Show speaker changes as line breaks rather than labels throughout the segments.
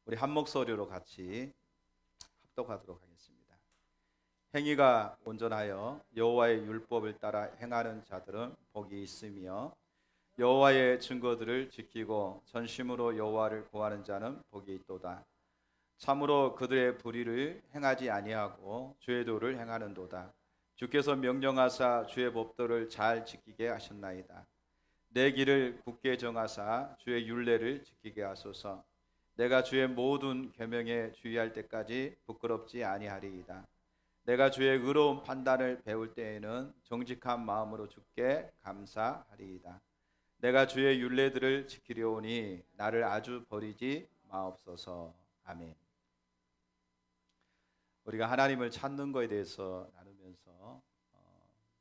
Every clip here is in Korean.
우리 한 목소리로 같이 합독하도록 하겠습니다. 행위가 온전하여 여호와의 율법을 따라 행하는 자들은 복이 있으며 여호와의 증거들을 지키고 전심으로 여호와를 구하는 자는 복이 있도다. 참으로 그들의 불의를 행하지 아니하고 주의 도를 행하는도다. 주께서 명령하사 주의 법도를 잘 지키게 하셨나이다. 내 길을 굳게 정하사 주의 율례를 지키게 하소서. 내가 주의 모든 계명에 주의할 때까지 부끄럽지 아니하리이다. 내가 주의 의로운 판단을 배울 때에는 정직한 마음으로 주께 감사하리이다. 내가 주의 율례들을 지키려오니 나를 아주 버리지 마옵소서. 아멘. 우리가 하나님을 찾는 것에 대해서 나누면서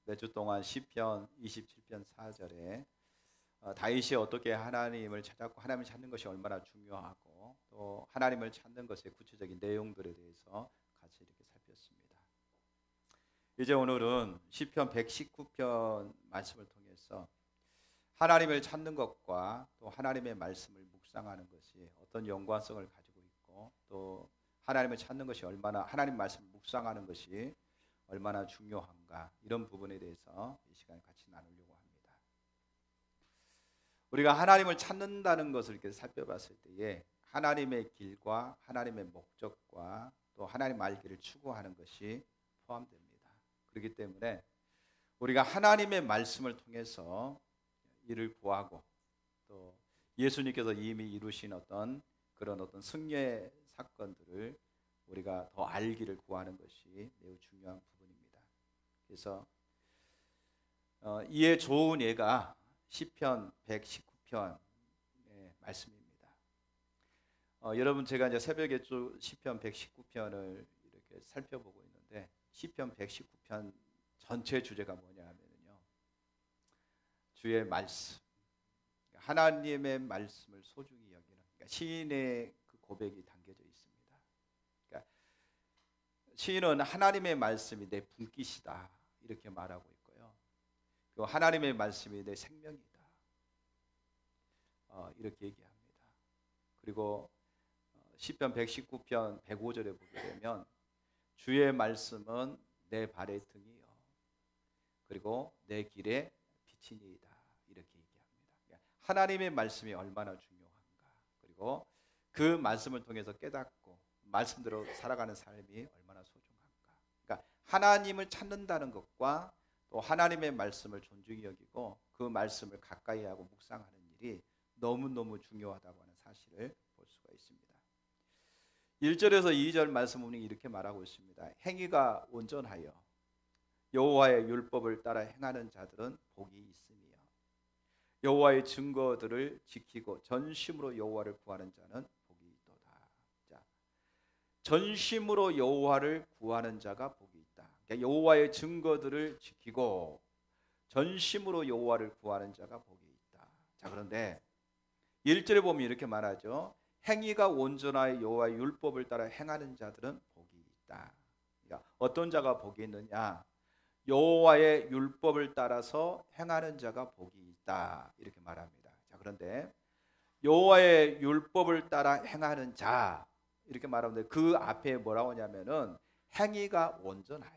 몇 주 동안 시편 27편 4절에 다윗이 어떻게 하나님을 찾았고 하나님을 찾는 것이 얼마나 중요하고 또 하나님을 찾는 것의 구체적인 내용들에 대해서 같이 이렇게 살폈습니다. 이제 오늘은 시편 119편 말씀을 통해서 하나님을 찾는 것과 또 하나님의 말씀을 묵상하는 것이 어떤 연관성을 가지고 있고 또 하나님을 찾는 것이 얼마나 하나님 말씀을 묵상하는 것이 얼마나 중요한가 이런 부분에 대해서 이 시간에 같이 나누려고 합니다. 우리가 하나님을 찾는다는 것을 이렇게 살펴봤을 때에 하나님의 길과 하나님의 목적과 또 하나님 알기를 추구하는 것이 포함됩니다. 그렇기 때문에 우리가 하나님의 말씀을 통해서 이를 구하고 또 예수님께서 이미 이루신 그런 어떤 승리의 사건들을 우리가 더 알기를 구하는 것이 매우 중요한 부분입니다. 그래서 이에 좋은 예가 시편 119편의 말씀입니다. 여러분 제가 이제 새벽에 시편 119편을 이렇게 살펴보고 있는데 시편 119편 전체 주제가 뭐냐 하면요, 주의 말씀, 하나님의 말씀을 소중히 여기는, 그러니까 시인의 그 고백이 담겨져 있습니다. 그러니까 시인은 하나님의 말씀이 내 분깃이다 이렇게 말하고 있고요. 그 하나님의 말씀이 내 생명이다 이렇게 얘기합니다. 그리고 시편 119편 105절에 보게 되면 주의 말씀은 내 발의 등이요 그리고 내 길의 빛이니이다 이렇게 얘기합니다. 그러니까 하나님의 말씀이 얼마나 중요한가, 그리고 그 말씀을 통해서 깨닫고 말씀대로 살아가는 삶이 얼마나 소중한가. 그러니까 하나님을 찾는다는 것과 또 하나님의 말씀을 존중히 여기고 그 말씀을 가까이 하고 묵상하는 일이 너무너무 중요하다고 하는 사실을 볼 수가 있습니다. 1절에서 2절 말씀은 이렇게 말하고 있습니다. 행위가 온전하여 여호와의 율법을 따라 행하는 자들은 복이 있으며 여호와의 증거들을 지키고 전심으로 여호와를 구하는 자는 복이 있도다. 자, 전심으로 여호와를 구하는 자가 복이 있다. 그러니까 여호와의 증거들을 지키고 전심으로 여호와를 구하는 자가 복이 있다. 자, 그런데 1절에 보면 이렇게 말하죠. 행위가 온전하여 여호와의 율법을 따라 행하는 자들은 복이 있다. 그러니까 어떤 자가 복이 있느냐? 여호와의 율법을 따라서 행하는 자가 복이 있다 이렇게 말합니다. 자, 그런데 여호와의 율법을 따라 행하는 자 이렇게 말하는데 그 앞에 뭐라고 하냐면은 행위가 온전하여.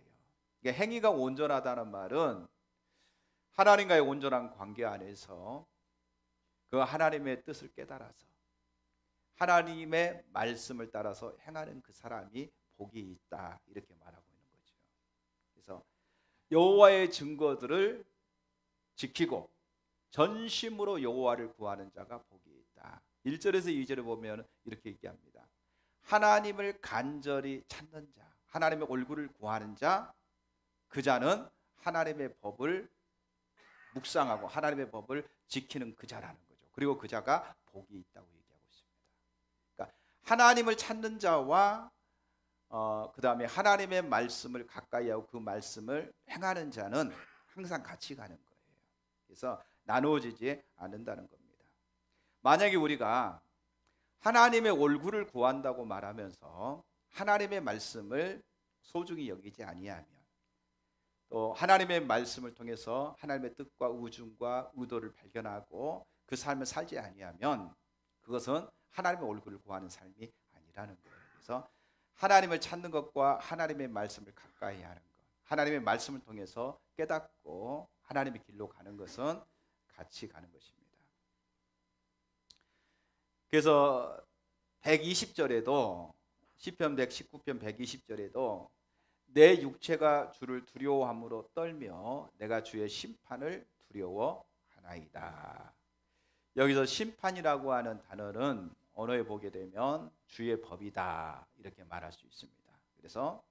그러니까 행위가 온전하다는 말은 하나님과의 온전한 관계 안에서 그 하나님의 뜻을 깨달아서 하나님의 말씀을 따라서 행하는 그 사람이 복이 있다 이렇게 말하고 있는 거죠. 그래서 여호와의 증거들을 지키고 전심으로 여호와를 구하는 자가 복이 있다. 1절에서 2절에 보면 이렇게 얘기합니다. 하나님을 간절히 찾는 자, 하나님의 얼굴을 구하는 자, 그 자는 하나님의 법을 묵상하고 하나님의 법을 지키는 그 자라는 거죠. 그리고 그 자가 복이 있다고 얘기하고 있습니다. 그러니까 하나님을 찾는 자와 그 다음에 하나님의 말씀을 가까이 하고 그 말씀을 행하는 자는 항상 같이 가는 거예요. 그래서 나누어지지 않는다는 겁니다. 만약에 우리가 하나님의 얼굴을 구한다고 말하면서 하나님의 말씀을 소중히 여기지 아니하면 또 하나님의 말씀을 통해서 하나님의 뜻과 의중과 의도를 발견하고 그 삶을 살지 아니하면 그것은 하나님의 얼굴을 구하는 삶이 아닙니다. 아니라는 거예요. 그래서 하나님을 찾는 것과 하나님의 말씀을 가까이 하는 것, 하나님의 말씀을 통해서 깨닫고 하나님의 길로 가는 것은 같이 가는 것입니다. 그래서 120절에도 시편 119편 120절에도 내 육체가 주를 두려워함으로 떨며 내가 주의 심판을 두려워하나이다. 여기서 심판이라고 하는 단어는 언어에 보게 되면 주의 법이다 이렇게 말할 수 있습니다. 그래서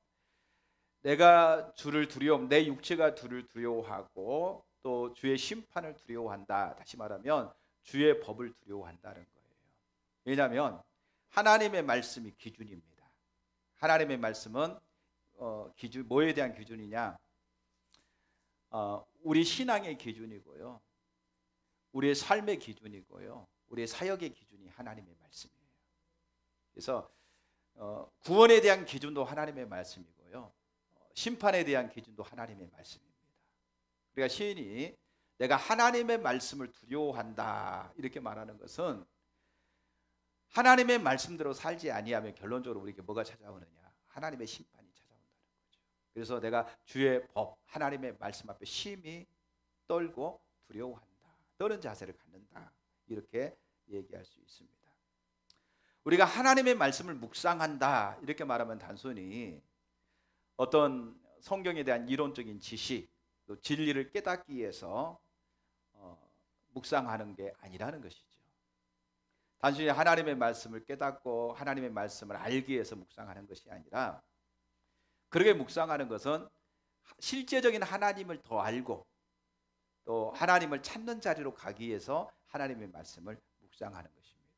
내가 주를 내 육체가 주를 두려워하고 또 주의 심판을 두려워한다. 다시 말하면 주의 법을 두려워한다는 거예요. 왜냐하면 하나님의 말씀이 기준입니다. 하나님의 말씀은 기준, 뭐에 대한 기준이냐? 우리 신앙의 기준이고요, 우리의 삶의 기준이고요, 우리의 사역의 기준이 하나님의 말씀이에요. 그래서 구원에 대한 기준도 하나님의 말씀이고요, 심판에 대한 기준도 하나님의 말씀입니다. 그러니까 시인이 내가 하나님의 말씀을 두려워한다 이렇게 말하는 것은 하나님의 말씀대로 살지 아니하면 결론적으로 우리에게 뭐가 찾아오느냐? 하나님의 심판이 찾아온다는 거죠. 그래서 내가 주의 법, 하나님의 말씀 앞에 심히 떨고 두려워한다, 떠는 자세를 갖는다 이렇게 얘기할 수 있습니다. 우리가 하나님의 말씀을 묵상한다 이렇게 말하면 단순히 어떤 성경에 대한 이론적인 지식, 또 진리를 깨닫기 위해서 묵상하는 게 아니라는 것이죠. 단순히 하나님의 말씀을 깨닫고 하나님의 말씀을 알기 위해서 묵상하는 것이 아니라, 그렇게 묵상하는 것은 실제적인 하나님을 더 알고 또 하나님을 찾는 자리로 가기 위해서 하나님의 말씀을 묵상하는 것입니다.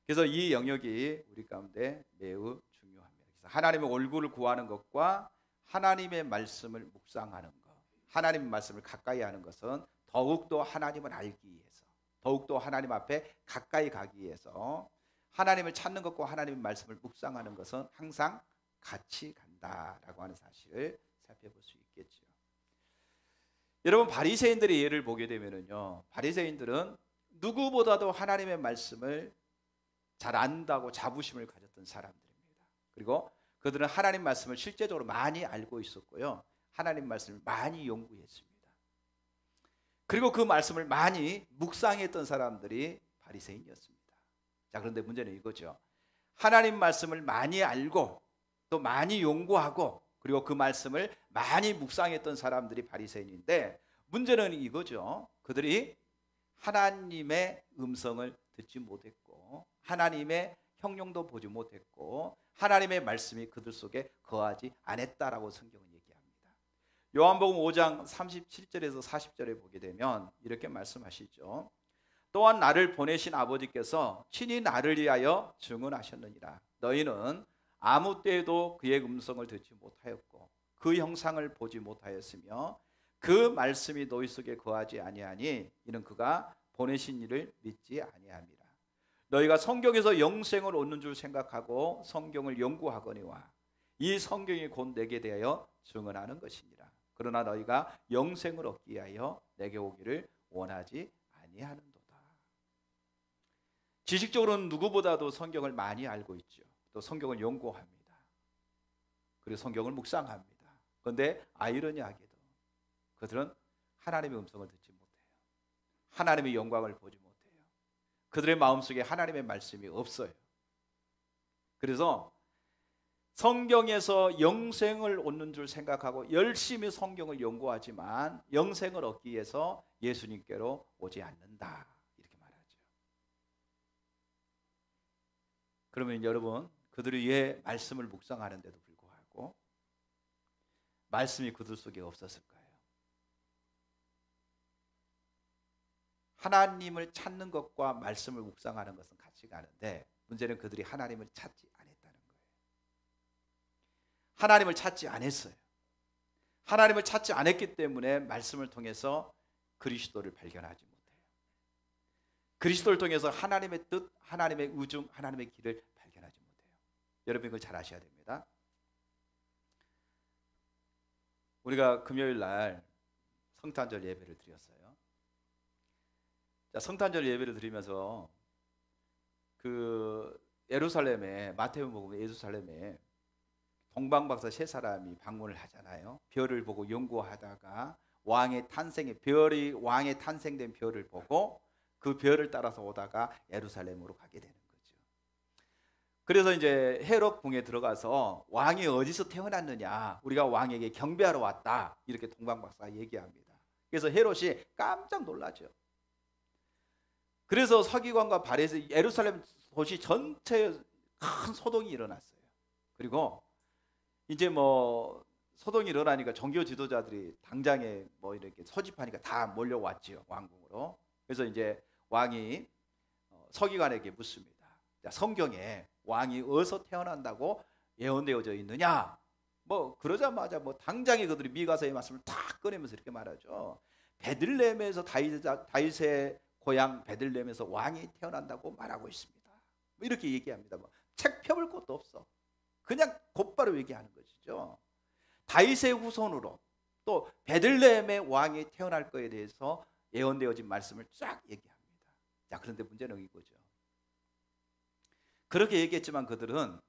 그래서 이 영역이 우리 가운데 매우 중요합니다. 그래서 하나님의 얼굴을 구하는 것과 하나님의 말씀을 묵상하는 것, 하나님의 말씀을 가까이 하는 것은 더욱더 하나님을 알기 위해서, 더욱더 하나님 앞에 가까이 가기 위해서 하나님을 찾는 것과 하나님의 말씀을 묵상하는 것은 항상 같이 간다라고 하는 사실을 살펴볼 수 있겠죠. 여러분, 바리새인들의 예를 보게 되면요, 바리새인들은 누구보다도 하나님의 말씀을 잘 안다고 자부심을 가졌던 사람들입니다. 그리고 그들은 하나님 말씀을 실제적으로 많이 알고 있었고요, 하나님 말씀을 많이 연구했습니다. 그리고 그 말씀을 많이 묵상했던 사람들이 바리새인이었습니다. 자, 그런데 문제는 이거죠. 하나님 말씀을 많이 알고 또 많이 연구하고 그리고 그 말씀을 많이 묵상했던 사람들이 바리새인인데, 문제는 이거죠. 그들이 하나님의 음성을 듣지 못했고 하나님의 형용도 보지 못했고 하나님의 말씀이 그들 속에 거하지 않았다라고 성경은 얘기합니다. 요한복음 5장 37절에서 40절에 보게 되면 이렇게 말씀하시죠. 또한 나를 보내신 아버지께서 친히 나를 위하여 증언하셨느니라. 너희는 아무 때에도 그의 음성을 듣지 못하였고 그 형상을 보지 못하였으며 그 말씀이 너희 속에 거하지 아니하니 이는 그가 보내신 이를 믿지 아니함이라. 너희가 성경에서 영생을 얻는 줄 생각하고 성경을 연구하거니와 이 성경이 곧 내게 대하여 증언하는 것이니라. 그러나 너희가 영생을 얻기 위하여 내게 오기를 원하지 아니하는도다. 지식적으로는 누구보다도 성경을 많이 알고 있죠. 또 성경을 연구합니다. 그리고 성경을 묵상합니다. 그런데 아이러니하게도 그들은 하나님의 음성을 듣지 못해요. 하나님의 영광을 보지 못해요. 그들의 마음속에 하나님의 말씀이 없어요. 그래서 성경에서 영생을 얻는 줄 생각하고 열심히 성경을 연구하지만 영생을 얻기 위해서 예수님께로 오지 않는다, 이렇게 말하죠. 그러면 여러분, 그들이 왜 말씀을 묵상하는데도 불구하고 말씀이 그들 속에 없었을까요? 하나님을 찾는 것과 말씀을 묵상하는 것은 같이 가는데 문제는 그들이 하나님을 찾지 않았다는 거예요. 하나님을 찾지 않았어요. 하나님을 찾지 않았기 때문에 말씀을 통해서 그리스도를 발견하지 못해요. 그리스도를 통해서 하나님의 뜻, 하나님의 의중, 하나님의 길을 발견하지 못해요. 여러분, 이걸 잘 아셔야 됩니다. 우리가 금요일 날 성탄절 예배를 드렸어요. 자, 성탄절 예배를 드리면서 그 예루살렘에 마태복음 예루살렘에 동방박사 세 사람이 방문을 하잖아요. 별을 보고 연구하다가 왕의 탄생된 별을 보고 그 별을 따라서 오다가 예루살렘으로 가게 되는 거죠. 그래서 이제 헤롯 궁에 들어가서 왕이 어디서 태어났느냐, 우리가 왕에게 경배하러 왔다, 이렇게 동방박사가 얘기합니다. 그래서 헤롯이 깜짝 놀라죠. 그래서 서기관과 바리새인, 예루살렘 도시 전체에 큰 소동이 일어났어요. 그리고 이제 뭐 소동이 일어나니까 종교 지도자들이 당장에 뭐 이렇게 소집하니까 다 몰려왔지요, 왕궁으로. 그래서 이제 왕이 서기관에게 묻습니다. 자, 성경에 왕이 어디서 태어난다고 예언되어져 있느냐? 뭐 그러자마자 뭐 당장에 그들이 미가서의 말씀을 탁 꺼내면서 이렇게 말하죠. 베들레헴에서 다윗의 고향 베들레헴에서 왕이 태어난다고 말하고 있습니다. 뭐 이렇게 얘기합니다. 뭐 책 펴볼 것도 없어. 그냥 곧바로 얘기하는 것이죠. 다윗의 후손으로 또 베들레헴의 왕이 태어날 것에 대해서 예언되어진 말씀을 쫙 얘기합니다. 자, 그런데 문제는 이거죠. 그렇게 얘기했지만 그들은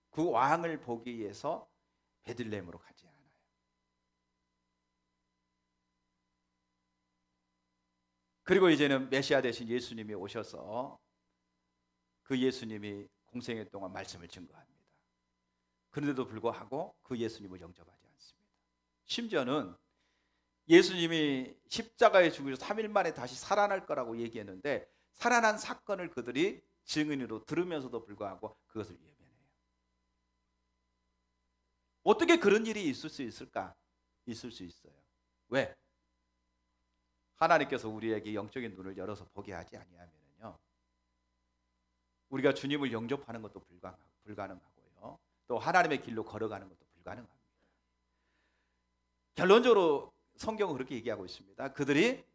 그 왕을 보기 위해서 베들레헴으로 가지 않아요. 그리고 이제는 메시아 대신 예수님이 오셔서 그 예수님이 공생애 동안 말씀을 증거합니다. 그런데도 불구하고 그 예수님을 영접하지 않습니다. 심지어는 예수님이 십자가에 죽으셔서 3일 만에 다시 살아날 거라고 얘기했는데 살아난 사건을 그들이 증인으로 들으면서도 불구하고 그것을 예면해요. 어떻게 그런 일이 있을 수 있을까? 있을 수 있어요. 왜? 하나님께서 우리에게 영적인 눈을 열어서 보게 하지 아니하면요, 우리가 주님을 영접하는 것도 불가능하고요, 또 하나님의 길로 걸어가는 것도 불가능합니다. 결론적으로 성경은 그렇게 얘기하고 있습니다. 그들이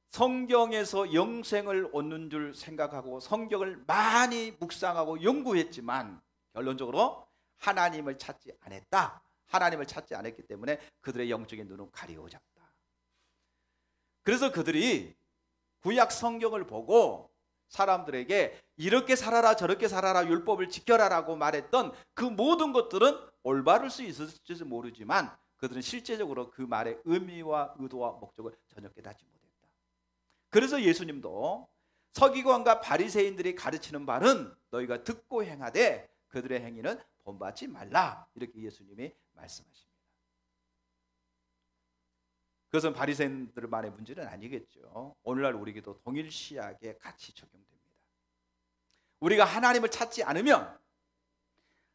성경에서 영생을 얻는 줄 생각하고 성경을 많이 묵상하고 연구했지만 결론적으로 하나님을 찾지 않았다. 하나님을 찾지 않았기 때문에 그들의 영적인 눈은 가리워졌다. 그래서 그들이 구약 성경을 보고 사람들에게 이렇게 살아라 저렇게 살아라 율법을 지켜라라고 말했던 그 모든 것들은 올바를 수 있을지 모르지만 그들은 실제적으로 그 말의 의미와 의도와 목적을 전혀 깨닫지 못했다. 그래서 예수님도 서기관과 바리새인들이 가르치는 말은 너희가 듣고 행하되 그들의 행위는 본받지 말라, 이렇게 예수님이 말씀하십니다. 그것은 바리새인들만의 문제는 아니겠죠. 오늘날 우리에게도 동일시하게 같이 적용됩니다. 우리가 하나님을 찾지 않으면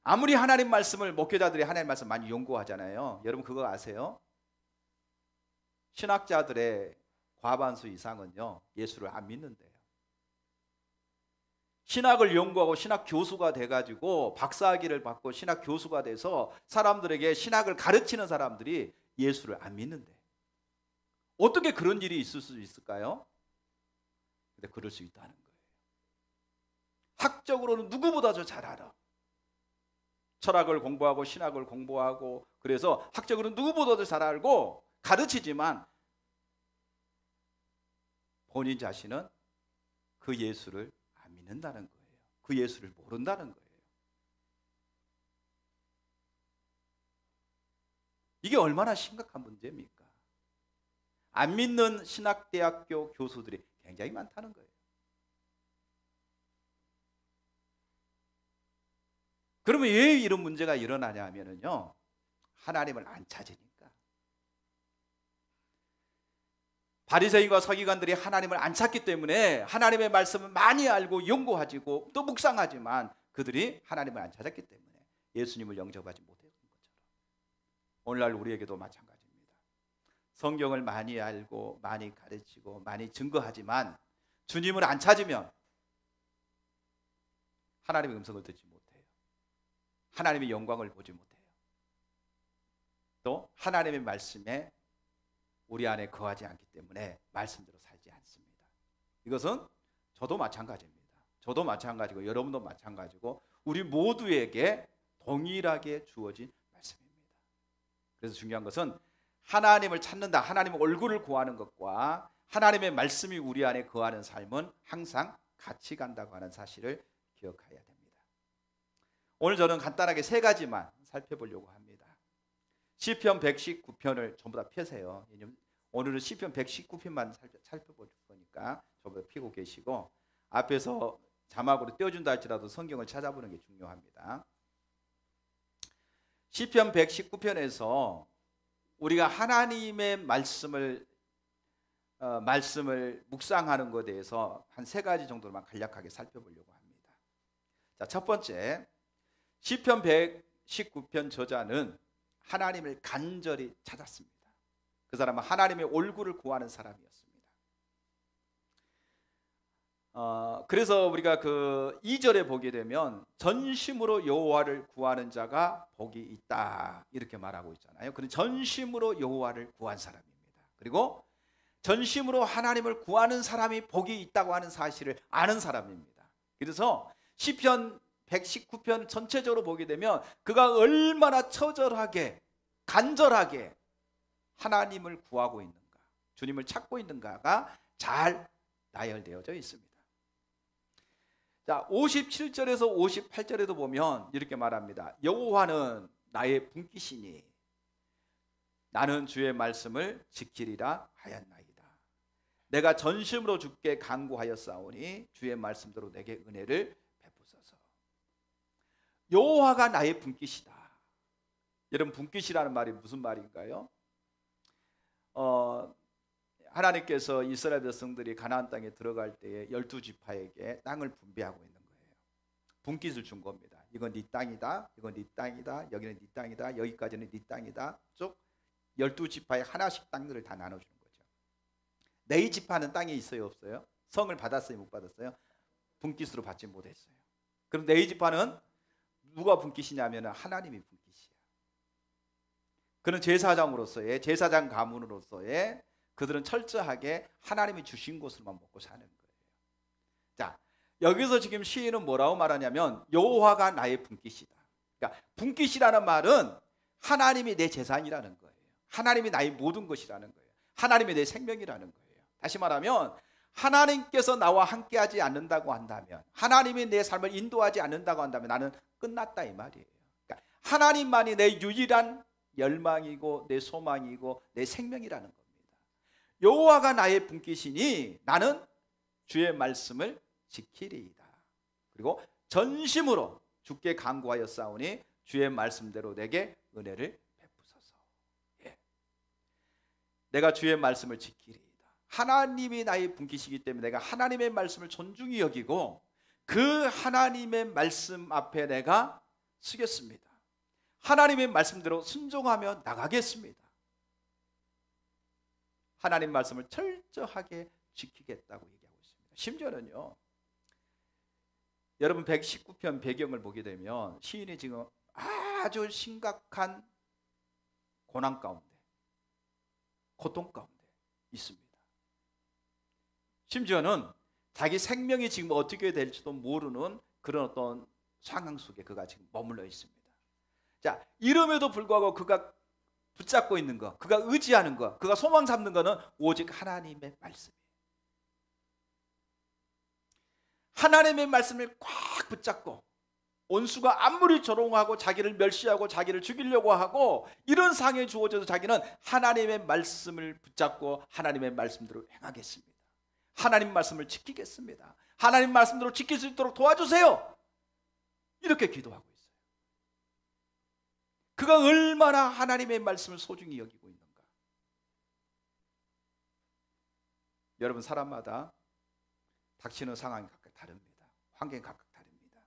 아무리 하나님 말씀을, 목회자들이 하나님 말씀 많이 연구하잖아요. 여러분 그거 아세요? 신학자들의 과반수 이상은요 예수를 안 믿는데요. 신학을 연구하고 신학 교수가 돼가지고 박사학위를 받고 신학 교수가 돼서 사람들에게 신학을 가르치는 사람들이 예수를 안 믿는데 어떻게 그런 일이 있을 수 있을까요? 근데 그럴 수 있다는 거예요. 학적으로는 누구보다도 잘 알아. 철학을 공부하고 신학을 공부하고 그래서 학적으로는 누구보다도 잘 알고 가르치지만 본인 자신은 그 예수를 안 믿는다는 거예요. 그 예수를 모른다는 거예요. 이게 얼마나 심각한 문제입니까? 안 믿는 신학대학교 교수들이 굉장히 많다는 거예요. 그러면 왜 이런 문제가 일어나냐 하면요, 하나님을 안 찾으니까. 바리새인과 서기관들이 하나님을 안 찾기 때문에 하나님의 말씀을 많이 알고 연구하고 또 묵상하지만 그들이 하나님을 안 찾았기 때문에 예수님을 영접하지 못했던 것처럼 오늘날 우리에게도 마찬가지입니다. 성경을 많이 알고 많이 가르치고 많이 증거하지만 주님을 안 찾으면 하나님의 음성을 듣지 못해요. 하나님의 영광을 보지 못해요. 또 하나님의 말씀에 우리 안에 거하지 않기 때문에 말씀대로 살지 않습니다. 이것은 저도 마찬가지입니다. 저도 마찬가지고 여러분도 마찬가지고 우리 모두에게 동일하게 주어진 말씀입니다. 그래서 중요한 것은 하나님을 찾는다, 하나님의 얼굴을 구하는 것과 하나님의 말씀이 우리 안에 거하는 삶은 항상 같이 간다고 하는 사실을 기억해야 됩니다. 오늘 저는 간단하게 세 가지만 살펴보려고 합니다. 시편 119편을 전부 다 펴세요. 오늘은 시편 119편만 살펴볼 거니까 전부 다 펴고 계시고, 앞에서 자막으로 띄워준다 할지라도 성경을 찾아보는 게 중요합니다. 시편 119편에서 우리가 하나님의 말씀을 묵상하는 것에 대해서 한 세 가지 정도만 간략하게 살펴보려고 합니다. 자, 첫 번째, 시편 119편 저자는 하나님을 간절히 찾았습니다. 그 사람은 하나님의 얼굴을 구하는 사람이었습니다. 그래서 우리가 그 2절에 보게 되면 전심으로 여호와를 구하는 자가 복이 있다 이렇게 말하고 있잖아요. 그는 전심으로 여호와를 구한 사람입니다. 그리고 전심으로 하나님을 구하는 사람이 복이 있다고 하는 사실을 아는 사람입니다. 그래서 시편 119편 전체적으로 보게 되면 그가 얼마나 처절하게 간절하게 하나님을 구하고 있는가, 주님을 찾고 있는가가 잘 나열되어져 있습니다. 자, 57절에서 58절에도 보면 이렇게 말합니다. 여호와는 나의 분깃이니 나는 주의 말씀을 지키리라 하였나이다. 내가 전심으로 주께 간구하였사오니 주의 말씀대로 내게 은혜를 베푸소서. 여호와가 나의 분깃이다. 여러분, 분깃이라는 말이 무슨 말인가요? 하나님께서 이스라엘 백성들이 가나안 땅에 들어갈 때에 12지파에게 땅을 분배하고 있는 거예요. 분깃을 준 겁니다. 이건 네 땅이다, 이건 네 땅이다, 여기는 네 땅이다, 여기까지는 네 땅이다. 쭉 12지파에 하나씩 땅들을 다 나눠주는 거죠. 네 지파는 땅이 있어요, 없어요? 성을 받았어요, 못 받았어요? 분깃으로 받지 못했어요. 그럼 네 지파는 누가 분깃이냐면 하나님이 분깃이야. 그는 제사장으로서의, 제사장 가문으로서의 그들은 철저하게 하나님이 주신 것으로만 먹고 사는 거예요. 자, 여기서 지금 시인은 뭐라고 말하냐면 여호와가 나의 분깃이다. 그러니까 분깃이라는 말은 하나님이 내 재산이라는 거예요. 하나님이 나의 모든 것이라는 거예요. 하나님이 내 생명이라는 거예요. 다시 말하면 하나님께서 나와 함께하지 않는다고 한다면, 하나님이 내 삶을 인도하지 않는다고 한다면 나는 끝났다 이 말이에요. 그러니까 하나님만이 내 유일한 열망이고 내 소망이고 내 생명이라는 겁니다. 여호와가 나의 분깃이니 나는 주의 말씀을 지키리이다. 그리고 전심으로 주께 간구하였사오니 주의 말씀대로 내게 은혜를 베푸소서. 예. 내가 주의 말씀을 지키리이다. 하나님이 나의 분깃이기 때문에 내가 하나님의 말씀을 존중히 여기고 그 하나님의 말씀 앞에 내가 서겠습니다. 하나님의 말씀대로 순종하며 나가겠습니다. 하나님 말씀을 철저하게 지키겠다고 얘기하고 있습니다. 심지어는요, 여러분 119편 배경을 보게 되면 시인이 지금 아주 심각한 고난 가운데, 고통 가운데 있습니다. 심지어는 자기 생명이 지금 어떻게 될지도 모르는 그런 어떤 상황 속에 그가 지금 머물러 있습니다. 자, 이름에도 불구하고 그가 붙잡고 있는 것, 그가 의지하는 것, 그가 소망 삼는 것은 오직 하나님의 말씀이에요. 하나님의 말씀을 꽉 붙잡고 원수가 아무리 조롱하고 자기를 멸시하고 자기를 죽이려고 하고 이런 상황이 주어져도 자기는 하나님의 말씀을 붙잡고 하나님의 말씀대로 행하겠습니다. 하나님 말씀을 지키겠습니다. 하나님 말씀대로 지킬 수 있도록 도와주세요. 이렇게 기도하고 있어요. 그가 얼마나 하나님의 말씀을 소중히 여기고 있는가. 여러분, 사람마다 닥치는 상황이 각각 다릅니다. 환경이 각각 다릅니다.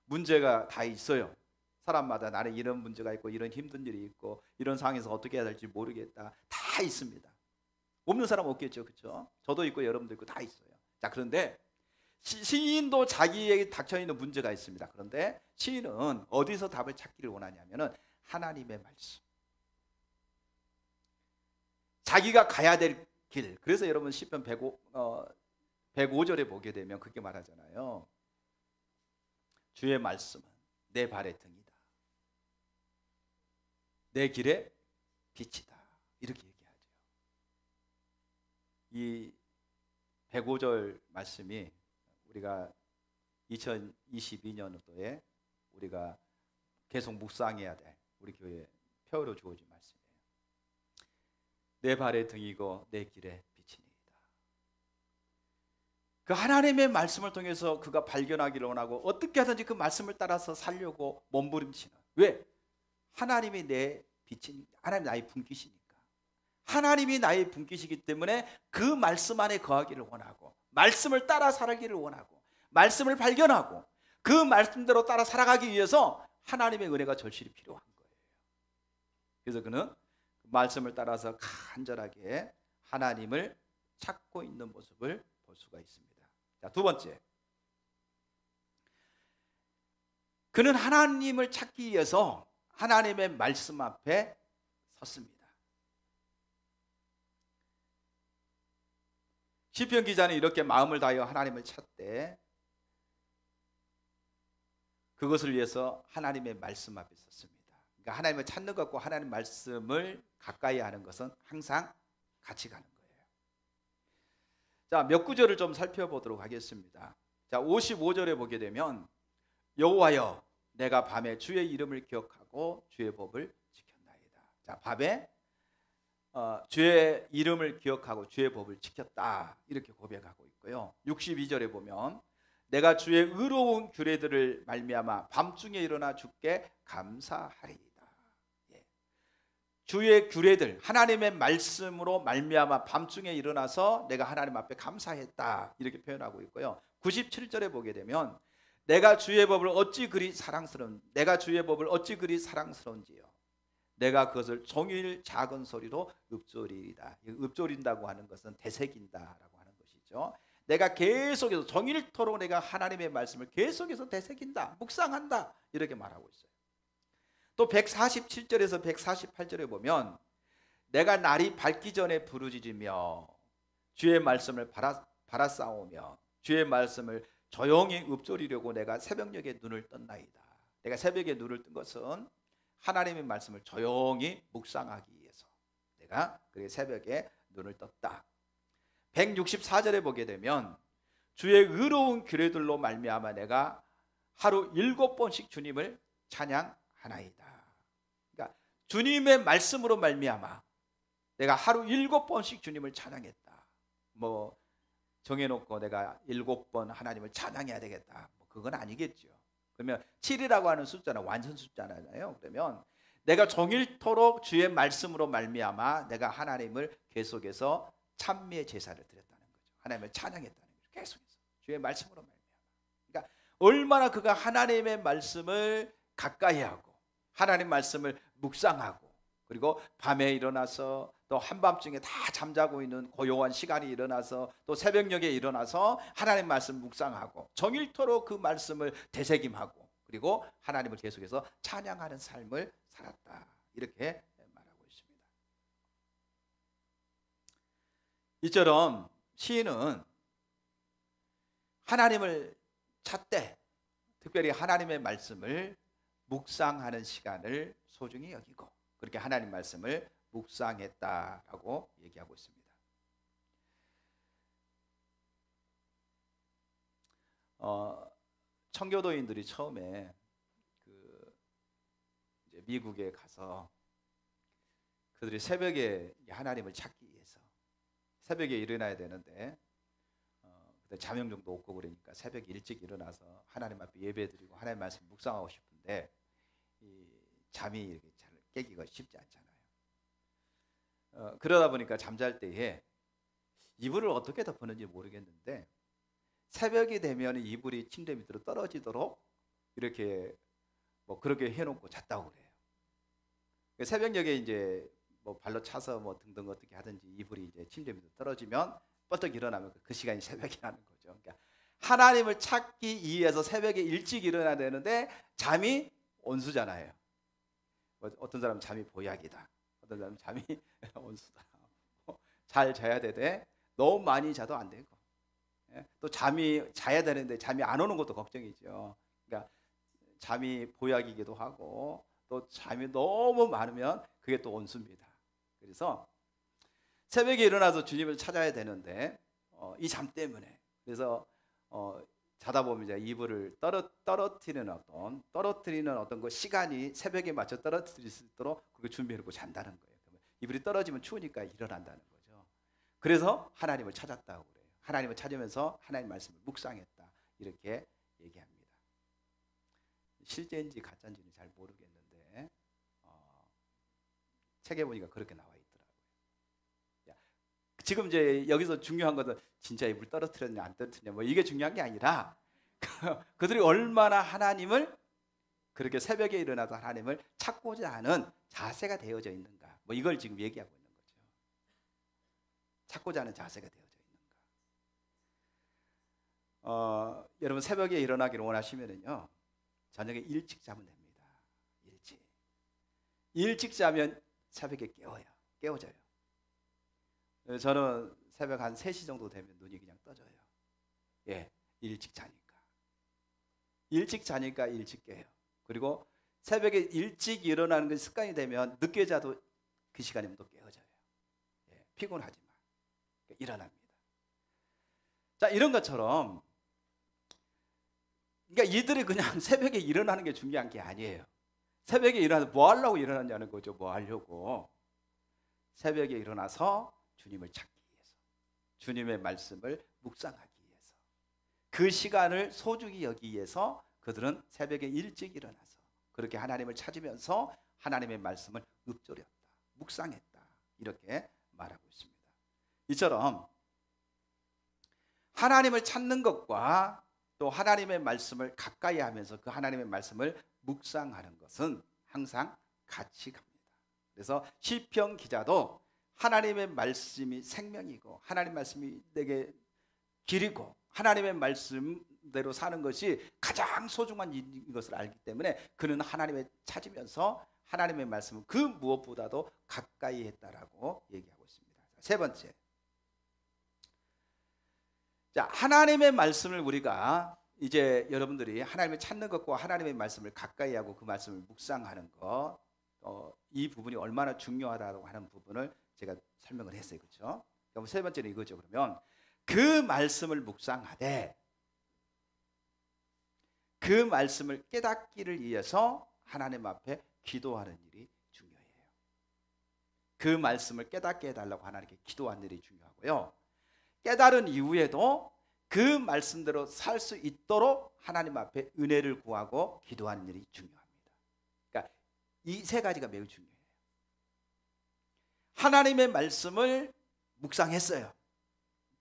문제가 다 있어요. 사람마다 나는 이런 문제가 있고 이런 힘든 일이 있고 이런 상황에서 어떻게 해야 될지 모르겠다. 다 있습니다. 없는 사람 없겠죠, 그렇죠? 저도 있고 여러분도 있고 다 있어요. 자, 그런데 시인도 자기에게 닥쳐있는 문제가 있습니다. 그런데 시인은 어디서 답을 찾기를 원하냐면은 하나님의 말씀, 자기가 가야 될 길. 그래서 여러분 시편 105절에 보게 되면 그렇게 말하잖아요. 주의 말씀은 내 발의 등이다, 내 길의 빛이다, 이렇게 얘기하죠. 이 105절 말씀이 우리가 2022년도에 우리가 계속 묵상해야 돼. 우리 교회 표어로 주어진 말씀이에요. 내 발의 등이고 내 길의 빛이니이다. 그 하나님의 말씀을 통해서 그가 발견하기를 원하고 어떻게 하든지 그 말씀을 따라서 살려고 몸부림치는. 왜? 하나님이 내 빛이니까. 하나님이 나의 분깃이니까. 하나님이 나의 분깃이기 때문에 그 말씀 안에 거하기를 원하고, 말씀을 따라 살기를 원하고, 말씀을 발견하고 그 말씀대로 따라 살아가기 위해서 하나님의 은혜가 절실히 필요한 거예요. 그래서 그는 말씀을 따라서 간절하게 하나님을 찾고 있는 모습을 볼 수가 있습니다. 자, 두 번째, 그는 하나님을 찾기 위해서 하나님의 말씀 앞에 섰습니다. 시편 기자는 이렇게 마음을 다하여 하나님을 찾되 그것을 위해서 하나님의 말씀 앞에 섰습니다. 그러니까 하나님을 찾는 것과 하나님 말씀을 가까이 하는 것은 항상 같이 가는 거예요. 자, 몇 구절을 좀 살펴보도록 하겠습니다. 자, 55절에 보게 되면 여호와여 내가 밤에 주의 이름을 기억하고 주의 법을 지켰나이다. 자, 밤에 주의 이름을 기억하고 주의 법을 지켰다, 이렇게 고백하고 있고요. 62절에 보면 내가 주의 의로운 규례들을 말미암아 밤중에 일어나 주께 감사하리이다. 예. 주의 규례들, 하나님의 말씀으로 말미암아 밤중에 일어나서 내가 하나님 앞에 감사했다, 이렇게 표현하고 있고요. 97절에 보게 되면 내가 주의 법을 어찌 그리 사랑스러운지요. 내가 그것을 종일 작은 소리로 읊조리이다. 읊조린다고 하는 것은 되새긴다라고 하는 것이죠. 내가 계속해서 종일토록 내가 하나님의 말씀을 계속해서 되새긴다, 묵상한다, 이렇게 말하고 있어요. 또 147절에서 148절에 보면 내가 날이 밝기 전에 부르짖으며 주의 말씀을 바라싸우며 주의 말씀을 조용히 읊조리려고 내가 새벽녘에 눈을 떴나이다. 내가 새벽에 눈을 뜬 것은 하나님의 말씀을 조용히 묵상하기 위해서 내가 그 새벽에 눈을 떴다. 164절에 보게 되면 주의 의로운 규례들로 말미암아 내가 하루 7번씩 주님을 찬양하나이다. 그러니까 주님의 말씀으로 말미암아 내가 하루 7번씩 주님을 찬양했다. 뭐 정해놓고 내가 7번 하나님을 찬양해야 되겠다, 뭐 그건 아니겠죠. 그러면 7이라고 하는 숫자는 완전 숫자잖아요. 그러면 내가 종일토록 주의 말씀으로 말미암아 내가 하나님을 계속해서 찬미의 제사를 드렸다는 거죠. 하나님을 찬양했다는 거죠. 계속해서 주의 말씀으로 말미암아. 그러니까 얼마나 그가 하나님의 말씀을 가까이 하고 하나님 말씀을 묵상하고, 그리고 밤에 일어나서 또 한밤중에 다 잠자고 있는 고요한 시간이 일어나서 또 새벽녘에 일어나서 하나님 말씀 묵상하고 정일토록 그 말씀을 되새김하고 그리고 하나님을 계속해서 찬양하는 삶을 살았다, 이렇게 말하고 있습니다. 이처럼 시인은 하나님을 찾되 특별히 하나님의 말씀을 묵상하는 시간을 소중히 여기고 그렇게 하나님 말씀을 묵상했다라고 얘기하고 있습니다. 청교도인들이 처음에 이제 미국에 가서 그들이 새벽에 하나님을 찾기 위해서 새벽에 일어나야 되는데 그때 자명종도 없고 그러니까 새벽에 일찍 일어나서 하나님 앞에 예배드리고 하나님 말씀 묵상하고 싶은데 이 잠이 이렇게 잘 깨기가 쉽지 않잖아요. 그러다 보니까 잠잘 때에 이불을 어떻게 덮었는지 모르겠는데 새벽이 되면 이불이 침대 밑으로 떨어지도록 이렇게 뭐 그렇게 해놓고 잤다고 그래요. 새벽녘에 이제 뭐 발로 차서 뭐 등등 어떻게 하든지 이불이 이제 침대 밑으로 떨어지면 뻗떡 일어나면 그 시간이 새벽이라는 거죠. 그러니까 하나님을 찾기 위해서 새벽에 일찍 일어나야 되는데 잠이 온수잖아요. 어떤 사람은 잠이 보약이다, 어떤 사람은 잠이 온수다. 잘 자야 되되 너무 많이 자도 안 되고 또 잠이 자야 되는데 잠이 안 오는 것도 걱정이죠. 그러니까 잠이 보약이기도 하고 또 잠이 너무 많으면 그게 또 온수입니다. 그래서 새벽에 일어나서 주님을 찾아야 되는데 이 잠 때문에, 그래서 자다 보면 이제 이불을 떨어뜨리는 어떤 그 시간이 새벽에 맞춰 떨어뜨릴 수 있도록 그걸 준비해놓고 잔다는 거예요. 이불이 떨어지면 추우니까 일어난다는 거죠. 그래서 하나님을 찾았다고 그래요. 하나님을 찾으면서 하나님 말씀을 묵상했다 이렇게 얘기합니다. 실제인지 가짜인지는 잘 모르겠는데 책에 보니까 그렇게 나와 있더라고요. 지금 이제 여기서 중요한 것은 진짜 이불 떨어뜨렸냐 안 떨어뜨렸냐 뭐 이게 중요한 게 아니라 그들이 얼마나 하나님을 그렇게 새벽에 일어나서 하나님을 찾고자 하는 자세가 되어져 있는가, 뭐 이걸 지금 얘기하고 있는 거죠. 찾고자 하는 자세가 되어져 있는가. 여러분 새벽에 일어나기를 원하시면은요, 저녁에 일찍 자면 됩니다. 일찍 자면 새벽에 깨워져요. 저는 새벽 한 3시 정도 되면 눈이 그냥 떠져요. 예, 일찍 자니까 일찍 깨요. 그리고 새벽에 일찍 일어나는 게 습관이 되면 늦게 자도 그 시간이면 또 깨어져요. 예, 피곤하지만 일어납니다. 자, 이런 것처럼 그러니까 이들이 그냥 새벽에 일어나는 게 중요한 게 아니에요. 새벽에 일어나서 뭐 하려고 일어났냐는 거죠. 뭐 하려고. 새벽에 일어나서 주님을 찾기 위해서, 주님의 말씀을 묵상하기 위해서, 그 시간을 소중히 여기기 위해서 그들은 새벽에 일찍 일어나서 그렇게 하나님을 찾으면서 하나님의 말씀을 읊조렸다, 묵상했다 이렇게 말하고 있습니다. 이처럼 하나님을 찾는 것과 또 하나님의 말씀을 가까이 하면서 그 하나님의 말씀을 묵상하는 것은 항상 같이 갑니다. 그래서 시편 기자도 하나님의 말씀이 생명이고 하나님의 말씀이 내게 길이고 하나님의 말씀대로 사는 것이 가장 소중한 일인 것을 알기 때문에 그는 하나님을 찾으면서 하나님의 말씀을 그 무엇보다도 가까이 했다라고 얘기하고 있습니다. 세 번째, 자, 하나님의 말씀을 우리가 이제 여러분들이 하나님을 찾는 것과 하나님의 말씀을 가까이 하고 그 말씀을 묵상하는 것, 이 부분이 얼마나 중요하다고 하는 부분을 제가 설명을 했어요. 그렇죠? 그럼 세 번째는 이거죠. 그러면 그 말씀을 묵상하되 그 말씀을 깨닫기를 위해서 하나님 앞에 기도하는 일이 중요해요. 그 말씀을 깨닫게 해달라고 하나님께 기도하는 일이 중요하고요. 깨달은 이후에도 그 말씀대로 살 수 있도록 하나님 앞에 은혜를 구하고 기도하는 일이 중요합니다. 그러니까 이 세 가지가 매우 중요해요. 하나님의 말씀을 묵상했어요.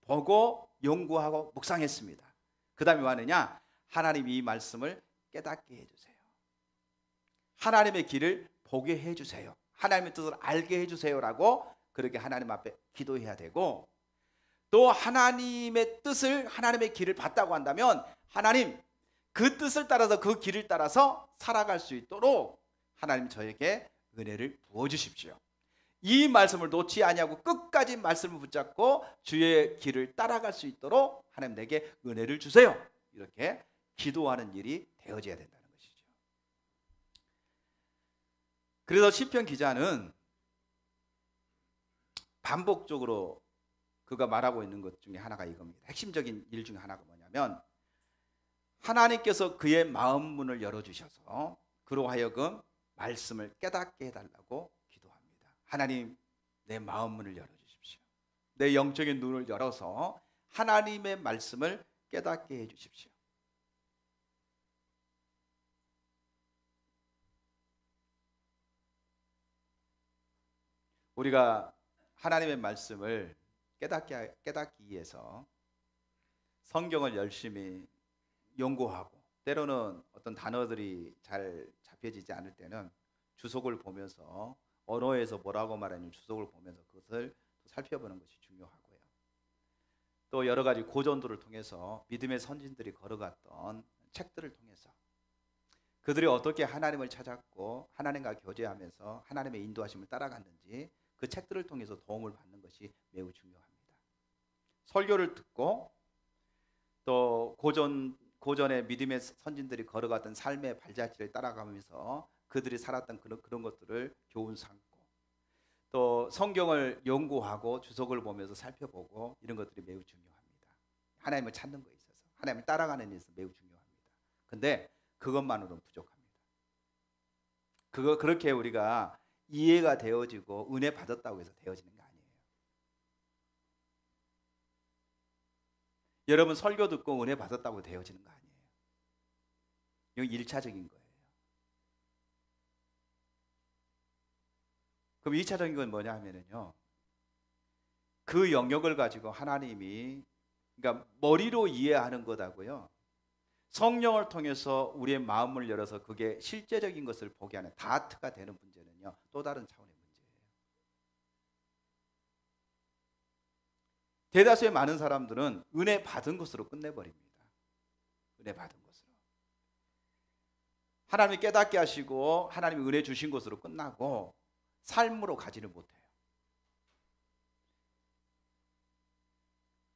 보고 연구하고 묵상했습니다. 그 다음에 뭐 하느냐? 하나님 이 말씀을 깨닫게 해주세요. 하나님의 길을 보게 해주세요. 하나님의 뜻을 알게 해주세요라고 그렇게 하나님 앞에 기도해야 되고, 또 하나님의 뜻을, 하나님의 길을 봤다고 한다면 하나님 그 뜻을 따라서 그 길을 따라서 살아갈 수 있도록 하나님 저에게 은혜를 부어주십시오. 이 말씀을 놓지 아니하고 끝까지 말씀을 붙잡고 주의 길을 따라갈 수 있도록 하나님 내게 은혜를 주세요. 이렇게 기도하는 일이 되어져야 된다는 것이죠. 그래서 시편 기자는 반복적으로 그가 말하고 있는 것 중에 하나가 이겁니다. 핵심적인 일 중에 하나가 뭐냐면 하나님께서 그의 마음 문을 열어주셔서 그로 하여금 말씀을 깨닫게 해달라고 기도합니다. 하나님, 내 마음 문을 열어주십시오. 내 영적인 눈을 열어서 하나님의 말씀을 깨닫게 해주십시오. 우리가 하나님의 말씀을 깨닫기 위해서 성경을 열심히 연구하고, 때로는 어떤 단어들이 잘 잡혀지지 않을 때는 주석을 보면서 언어에서 뭐라고 말하는지 주석을 보면서 그것을 살펴보는 것이 중요하고요. 또 여러 가지 고전들을 통해서 믿음의 선진들이 걸어갔던 책들을 통해서 그들이 어떻게 하나님을 찾았고 하나님과 교제하면서 하나님의 인도하심을 따라갔는지 그 책들을 통해서 도움을 받는 것이 매우 중요합니다. 설교를 듣고 또 고전의 믿음의 선진들이 걸어갔던 삶의 발자취를 따라가면서 그들이 살았던 그런 것들을 교훈 삼고, 또 성경을 연구하고 주석을 보면서 살펴보고, 이런 것들이 매우 중요합니다. 하나님을 찾는 것에 있어서, 하나님을 따라가는 일에서 매우 중요합니다. 근데 그것만으로는 부족합니다. 그렇게 우리가 이해가 되어지고 은혜 받았다고 해서 되어지는 게 아니에요. 여러분 설교 듣고 은혜 받았다고 되어지는 거 아니에요. 이건 1차적인 거예요. 그럼 2차적인 건 뭐냐 하면은요, 그 영역을 가지고 하나님이, 그러니까 머리로 이해하는 것하고요, 성령을 통해서 우리의 마음을 열어서 그게 실제적인 것을 보게 하는 다트가 되는 문제는요, 또 다른 차원의 문제예요. 대다수의 많은 사람들은 은혜 받은 것으로 끝내버립니다. 은혜 받은 것으로. 하나님이 깨닫게 하시고 하나님이 은혜 주신 것으로 끝나고 삶으로 가지를 못해요.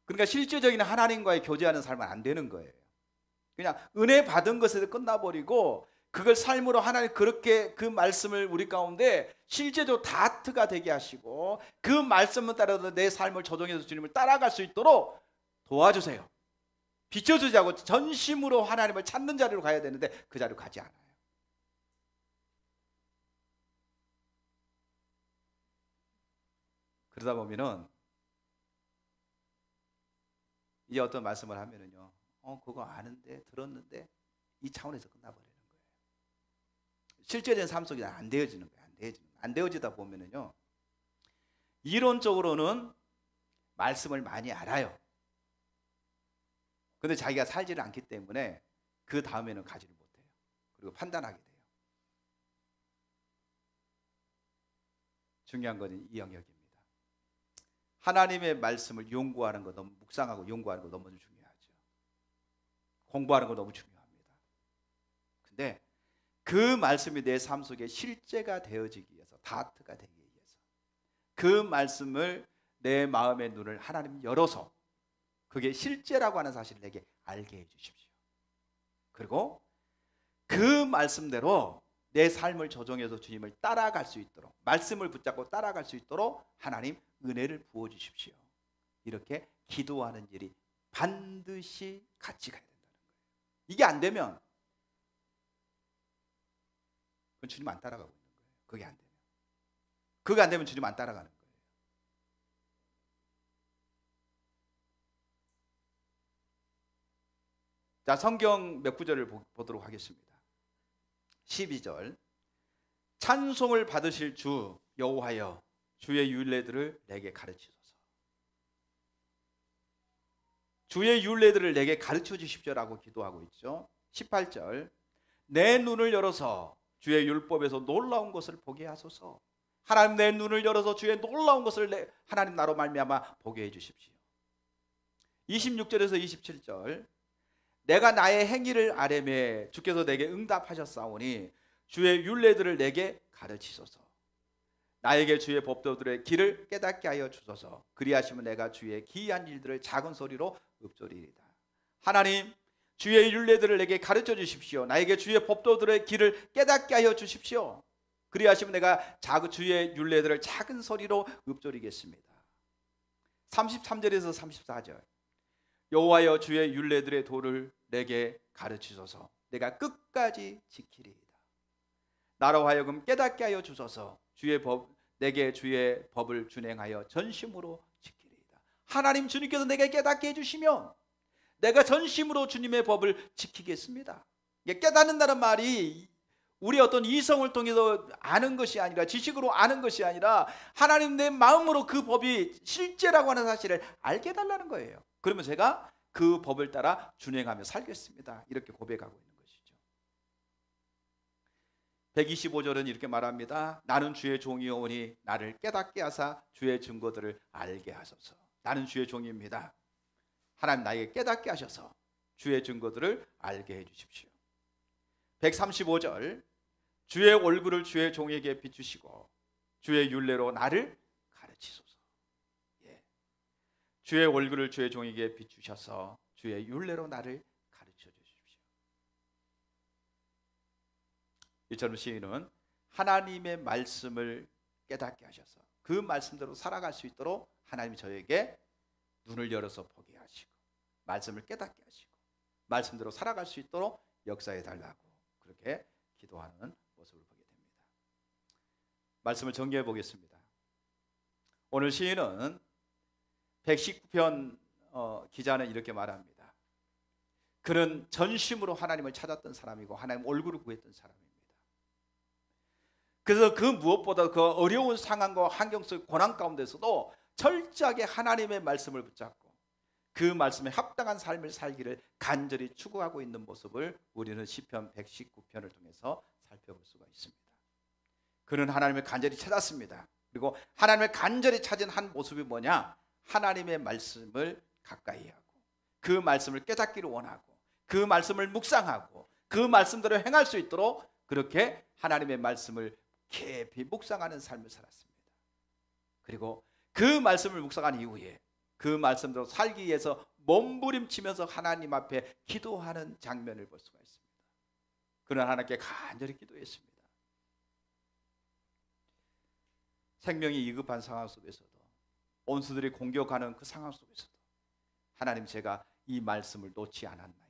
그러니까 실질적인 하나님과의 교제하는 삶은 안 되는 거예요. 그냥 은혜 받은 것에서 끝나버리고 그걸 삶으로 하나님 그렇게 그 말씀을 우리 가운데 실제로 다트가 되게 하시고 그 말씀을 따라서 내 삶을 조정해서 주님을 따라갈 수 있도록 도와주세요. 비춰주자고 전심으로 하나님을 찾는 자리로 가야 되는데 그 자리로 가지 않아요. 그러다 보면은 이제 어떤 말씀을 하면은요, 그거 아는데 들었는데 이 차원에서 끝나버리는 거예요. 실제적인 삶 속에 안 되어지는 거예요. 안 되어지다 보면은요, 이론적으로는 말씀을 많이 알아요. 근데 자기가 살지를 않기 때문에 그 다음에는 가지를 못해요. 그리고 판단하게 돼요. 중요한 것은 이 영역입니다. 하나님의 말씀을 연구하는 거, 너무 묵상하고 연구하는 거 너무 중요하죠. 공부하는 거 너무 중요합니다. 근데 그 말씀이 내 삶 속에 실제가 되어지기 위해서, 다트가 되기 위해서 그 말씀을 내 마음의 눈을 하나님 열어서 그게 실제라고 하는 사실을 내게 알게 해주십시오. 그리고 그 말씀대로 내 삶을 조정해서 주님을 따라갈 수 있도록, 말씀을 붙잡고 따라갈 수 있도록 하나님 은혜를 부어주십시오. 이렇게 기도하는 일이 반드시 같이 가야 된다는 거예요. 이게 안 되면 그건 주님 안 따라가고 있는 거예요. 그게 안 되면. 그게 안 되면 주님 안 따라가는 거예요. 자, 성경 몇 구절을 보도록 하겠습니다. 12절, 찬송을 받으실 주 여호와여 주의 율례들을 내게 가르치소서. 주의 율례들을 내게 가르쳐 주십시오라고 기도하고 있죠. 18절, 내 눈을 열어서 주의 율법에서 놀라운 것을 보게 하소서. 하나님, 내 눈을 열어서 주의 놀라운 것을 하나님 나로 말미암아 보게 해 주십시오. 26절에서 27절, 내가 나의 행위를 아뢰매 주께서 내게 응답하셨사오니 주의 율례들을 내게 가르치소서. 나에게 주의 법도들의 길을 깨닫게 하여 주소서. 그리하시면 내가 주의 기이한 일들을 작은 소리로 읊조리리다. 하나님, 주의 율례들을 내게 가르쳐 주십시오. 나에게 주의 법도들의 길을 깨닫게 하여 주십시오. 그리하시면 내가 주의 율례들을 작은 소리로 읊조리겠습니다. 33절에서 34절, 여호와여 주의 율례들의 도를 내게 가르치소서. 내가 끝까지 지키리이다. 나로 하여금 깨닫게 하여 주소서. 내게 주의 법을 준행하여 전심으로 지키리이다. 하나님, 주님께서 내게 깨닫게 해주시면 내가 전심으로 주님의 법을 지키겠습니다. 깨닫는다는 말이 우리 어떤 이성을 통해서 아는 것이 아니라, 지식으로 아는 것이 아니라 하나님 내 마음으로 그 법이 실제라고 하는 사실을 알게 해달라는 거예요. 그러면 제가 그 법을 따라 준행하며 살겠습니다. 이렇게 고백하고 있는 것이죠. 125절은 이렇게 말합니다. 나는 주의 종이오니 나를 깨닫게 하사 주의 증거들을 알게 하소서. 나는 주의 종입니다. 하나님, 나에게 깨닫게 하셔서 주의 증거들을 알게 해 주십시오. 135절, 주의 얼굴을 주의 종에게 비추시고 주의 율례로 나를 가르치소서. 주의 얼굴을 주의 종에게 비추셔서 주의 율례로 나를 가르쳐 주십시오. 이처럼 시인은 하나님의 말씀을 깨닫게 하셔서 그 말씀대로 살아갈 수 있도록 하나님이 저에게 눈을 열어서 보게 하시고 말씀을 깨닫게 하시고 말씀대로 살아갈 수 있도록 역사해 달라고 그렇게 기도하는 모습을 보게 됩니다. 말씀을 정리해 보겠습니다. 오늘 시인은 119편 기자는 이렇게 말합니다. 그는 전심으로 하나님을 찾았던 사람이고 하나님 얼굴을 구했던 사람입니다. 그래서 그 무엇보다 그 어려운 상황과 환경 속 고난 가운데서도 철저하게 하나님의 말씀을 붙잡고 그 말씀에 합당한 삶을 살기를 간절히 추구하고 있는 모습을 우리는 시편 119편을 통해서 살펴볼 수가 있습니다. 그는 하나님을 간절히 찾았습니다. 그리고 하나님을 간절히 찾은 한 모습이 뭐냐? 하나님의 말씀을 가까이 하고 그 말씀을 깨닫기를 원하고 그 말씀을 묵상하고 그 말씀대로 행할 수 있도록 그렇게 하나님의 말씀을 깊이 묵상하는 삶을 살았습니다. 그리고 그 말씀을 묵상한 이후에 그 말씀대로 살기 위해서 몸부림치면서 하나님 앞에 기도하는 장면을 볼 수가 있습니다. 그는 하나님께 간절히 기도했습니다. 생명이 위급한 상황 속에서도 원수들이 공격하는 그 상황 속에서도 하나님, 제가 이 말씀을 놓지 않았나이다.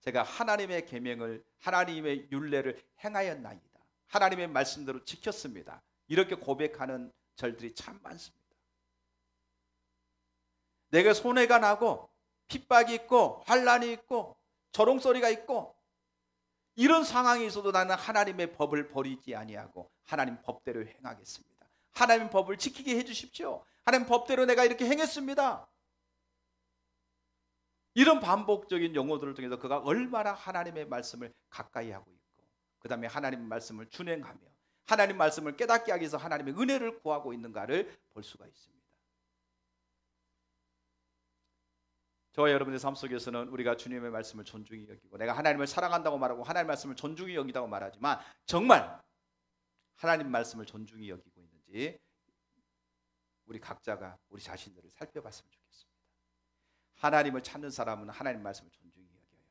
제가 하나님의 계명을, 하나님의 율례를 행하였나이다. 하나님의 말씀대로 지켰습니다. 이렇게 고백하는 절들이 참 많습니다. 내게 손해가 나고 핍박이 있고 환란이 있고 조롱소리가 있고 이런 상황이 있어도 나는 하나님의 법을 버리지 아니하고 하나님 법대로 행하겠습니다. 하나님 법을 지키게 해주십시오. 하나님 법대로 내가 이렇게 행했습니다. 이런 반복적인 용어들을 통해서 그가 얼마나 하나님의 말씀을 가까이 하고 있고 그 다음에 하나님의 말씀을 준행하며 하나님 말씀을 깨닫게 하기 위해서 하나님의 은혜를 구하고 있는가를 볼 수가 있습니다. 저와 여러분의 삶 속에서는 우리가 주님의 말씀을 존중히 여기고 내가 하나님을 사랑한다고 말하고 하나님의 말씀을 존중히 여기다고 말하지만 정말 하나님 말씀을 존중히 여기고 있는지 우리 각자가 우리 자신들을 살펴봤으면 좋겠습니다. 하나님을 찾는 사람은 하나님 말씀을 존중히 여겨요.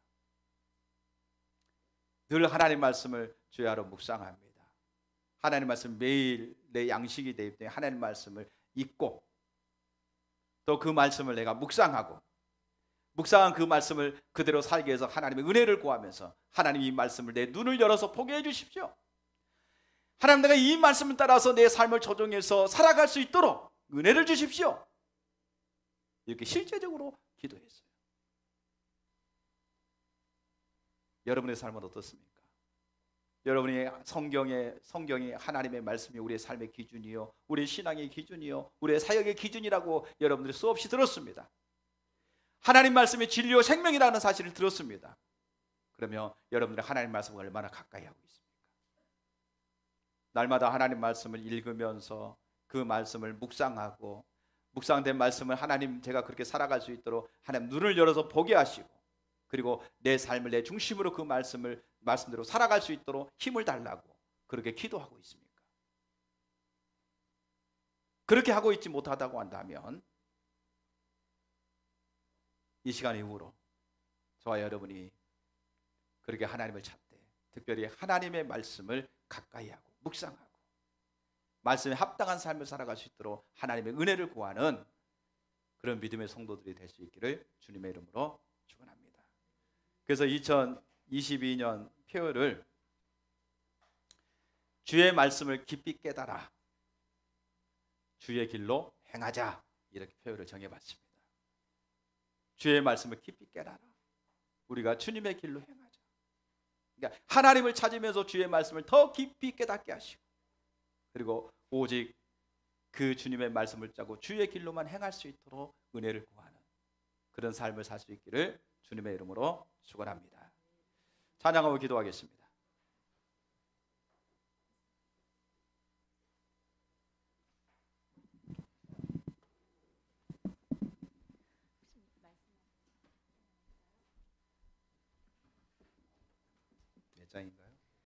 늘 하나님 말씀을 주야로 묵상합니다. 하나님 말씀 매일 내 양식이 되기 때문에 하나님 말씀을 읽고 또 그 말씀을 내가 묵상하고 묵상한 그 말씀을 그대로 살기 위해서 하나님의 은혜를 구하면서 하나님 이 말씀을 내 눈을 열어서 보게 해 주십시오. 하나님, 내가 이 말씀을 따라서 내 삶을 조정해서 살아갈 수 있도록 은혜를 주십시오. 이렇게 실제적으로 기도했어요. 여러분의 삶은 어떻습니까? 여러분이 성경이 하나님의 말씀이 우리의 삶의 기준이요, 우리의 신앙의 기준이요, 우리의 사역의 기준이라고 여러분들이 수없이 들었습니다. 하나님 말씀이 진리요 생명이라는 사실을 들었습니다. 그러면 여러분들 하나님 말씀을 얼마나 가까이 하고 있습니까? 날마다 하나님 말씀을 읽으면서 그 말씀을 묵상하고 묵상된 말씀을 하나님, 제가 그렇게 살아갈 수 있도록 하나님 눈을 열어서 보게 하시고 그리고 내 삶을 내 중심으로 그 말씀대로 살아갈 수 있도록 힘을 달라고 그렇게 기도하고 있습니까? 그렇게 하고 있지 못하다고 한다면 이 시간 이후로 저와 여러분이 그렇게 하나님을 찾되 특별히 하나님의 말씀을 가까이 하고 묵상하고 말씀에 합당한 삶을 살아갈 수 있도록 하나님의 은혜를 구하는 그런 믿음의 성도들이 될 수 있기를 주님의 이름으로 축원합니다. 그래서 2022년 표어를 주의 말씀을 깊이 깨달아 주의 길로 행하자, 이렇게 표어를 정해봤습니다. 주의 말씀을 깊이 깨달아 우리가 주님의 길로 행하자. 그러니까 하나님을 찾으면서 주의 말씀을 더 깊이 깨닫게 하시고 그리고 오직 그 주님의 말씀을 짜고 주의 길로만 행할 수 있도록 은혜를 구하는 그런 삶을 살 수 있기를 주님의 이름으로 축원합니다. 찬양하고 기도하겠습니다. 몇 장인가요?